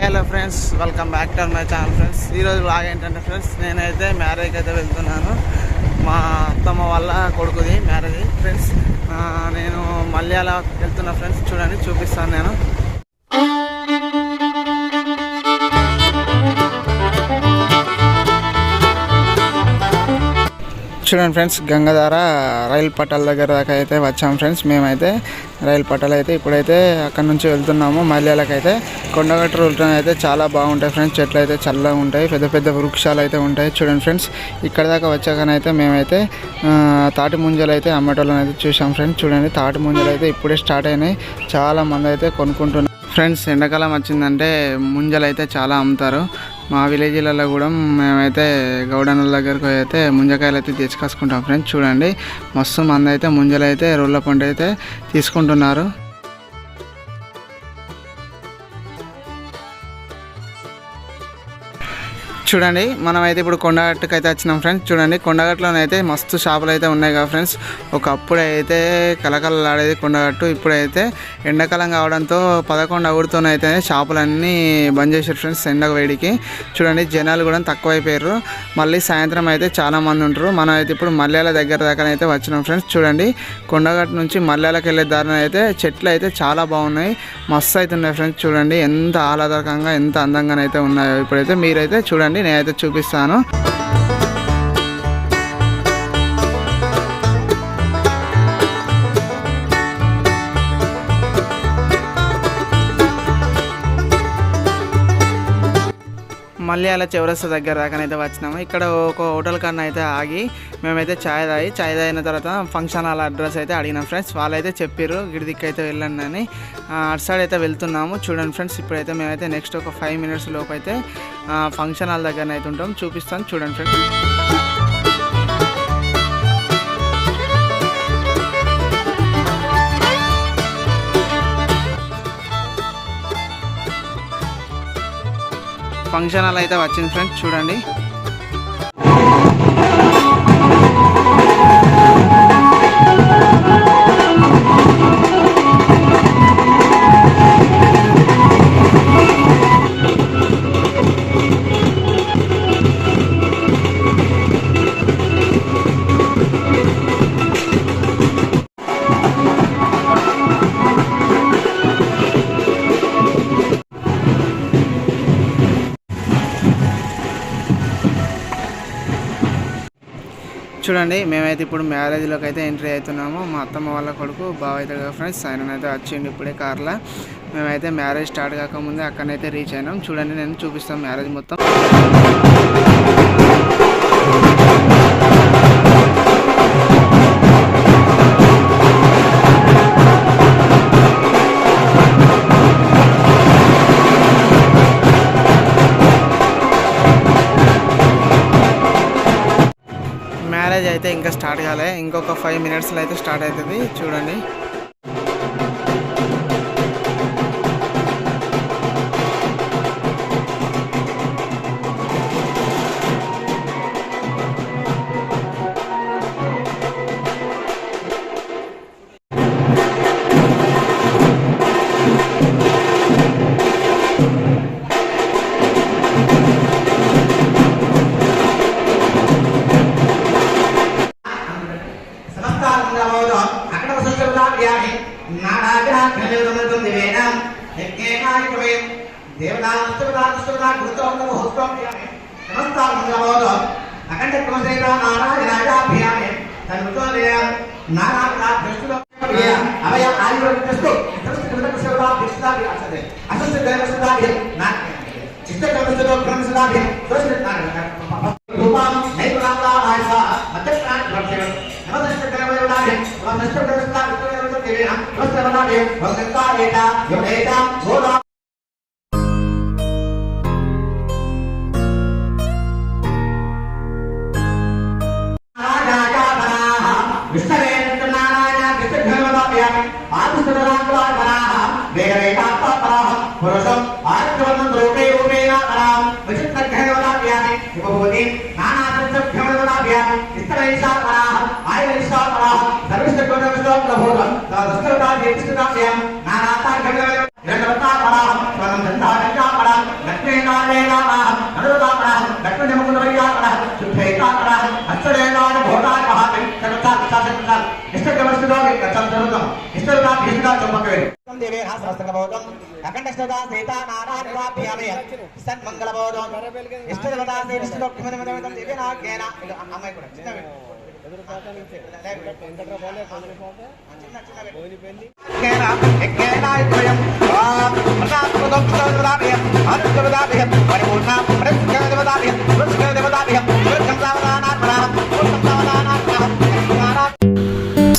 Hello friends, welcome back to my channel friends. ఈరోజు blog ఏంటంటే friends, నేనైతే మ్యారేజ్కి అయితే వెళ్తున్నాను. మా అత్తమ్మ వాళ్ళ కొడుకుది మ్యారేజ్ ఫ్రెండ్స్. నేను మల్యాల వెళ్తున్నా ఫ్రెండ్స్. చూడండి, చూపిస్తాను నేను. చూడండి ఫ్రెండ్స్, గంగాధార రైలు పట్టాల దగ్గర దాకా అయితే వచ్చాం ఫ్రెండ్స్. మేమైతే రైలు పట్టాలు అయితే ఇప్పుడైతే అక్కడ నుంచి వెళ్తున్నాము మల్యాలకైతే. కొండగట్టు రూట్ అయితే చాలా బాగుంటాయి ఫ్రెండ్స్. చెట్లు అయితే చల్లగా ఉంటాయి, పెద్ద పెద్ద వృక్షాలు అయితే ఉంటాయి. చూడండి ఫ్రెండ్స్, ఇక్కడ దాకా వచ్చాకనైతే మేమైతే తాటి ముంజలు అయితే అమ్మటోళ్ళని అయితే చూసాం ఫ్రెండ్స్. చూడండి, తాటి ముంజలు అయితే ఇప్పుడే స్టార్ట్ అయినాయి. చాలా మంది అయితే కొనుక్కుంటున్నారు ఫ్రెండ్స్. ఎండాకాలం వచ్చిందంటే ముంజలు అయితే చాలా అమ్ముతారు. మా విలేజ్లలో కూడా మేమైతే గౌడన్నల దగ్గరకు అయితే ముంజకాయలు అయితే తెచ్చుకొసుకుంటాం ఫ్రెండ్స్. చూడండి, మస్తు మంది అయితే ముంజలు అయితే రోళ్ళ పండు అయితే తీసుకుంటున్నారు. చూడండి, మనమైతే ఇప్పుడు కొండగట్టుకు అయితే వచ్చినాం ఫ్రెండ్స్. చూడండి, కొండగట్టులోనైతే మస్తు షాపులు అయితే ఉన్నాయి కదా ఫ్రెండ్స్. ఒకప్పుడైతే కలకలలాడేది కొండగట్టు. ఇప్పుడైతే ఎండాకాలం కావడంతో 11 అవుడుతోనైతే షాపులన్నీ బంద్ చేశారు ఫ్రెండ్స్, ఎండ వేడికి. చూడండి, జనాలు కూడా తక్కువైపోయారు. మళ్ళీ సాయంత్రం అయితే చాలా మంది ఉంటారు. మనం అయితే ఇప్పుడు మల్యాల దగ్గర దాకా అయితే వచ్చినాం ఫ్రెండ్స్. చూడండి, కొండగట్టు నుంచి మల్యాలకు వెళ్ళే దారిని అయితే చెట్లు అయితే చాలా బాగున్నాయి, మస్తు అయితే ఉన్నాయి ఫ్రెండ్స్. చూడండి, ఎంత ఆహ్లాదకరంగా ఎంత అందంగానైతే ఉన్నాయో. ఇప్పుడైతే మీరైతే చూడండి, నేనైతే చూపిస్తాను. మల్యాల చౌరస్తా దగ్గర దాకానైతే వచ్చినాము. ఇక్కడ ఒక హోటల్ కన్నా అయితే ఆగి మేమైతే చాయ్ తాగిన తర్వాత ఫంక్షన్ హాల్ అడ్రస్ అయితే అడిగినాం ఫ్రెండ్స్. వాళ్ళైతే చెప్పారు గిడిదిక్కు అయితే వెళ్ళండి అని. అటు సైడ్ అయితే వెళ్తున్నాము. చూడండి ఫ్రెండ్స్, ఇప్పుడైతే మేమైతే నెక్స్ట్ ఒక 5 minutes లోపు అయితే ఫంక్షన్ హాల్ దగ్గర అయితే ఉంటాం. చూపిస్తాను, చూడండి ఫ్రెండ్స్. ఫంక్షన్ హాల్ అయితే వచ్చింది ఫ్రెండ్స్. చూడండి, చూడండి, మేమైతే ఇప్పుడు మ్యారేజ్లోకి అయితే ఎంట్రీ అవుతున్నాము. మా అత్తమ్మ వాళ్ళ కొడుకు బావ అవుతాడు కదా ఫ్రెండ్స్, ఆయననైతే వచ్చిండు ఇప్పుడే కార్లో. మేమైతే మ్యారేజ్ స్టార్ట్ కాకముందే అక్కడనైతే రీచ్ అయినాం. చూడండి, నేను చూపిస్తాను మ్యారేజ్ మొత్తం. మ్యారేజ్ అయితే ఇంకా స్టార్ట్ కాలే, ఇంకొక 5 minutesలో అయితే స్టార్ట్ అవుతుంది. చూడండి,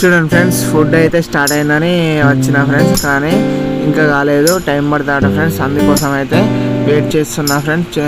చూడండి ఫ్రెండ్స్, ఫుడ్ అయితే స్టార్ట్ అయిందని వచ్చిన ఫ్రెండ్స్, కానీ ఇంకా కాలేదు, టైం పడుతుంది ఫ్రెండ్స్. అందుకోసం అయితే వెయిట్ చేస్తున్నా ఫ్రెండ్స్.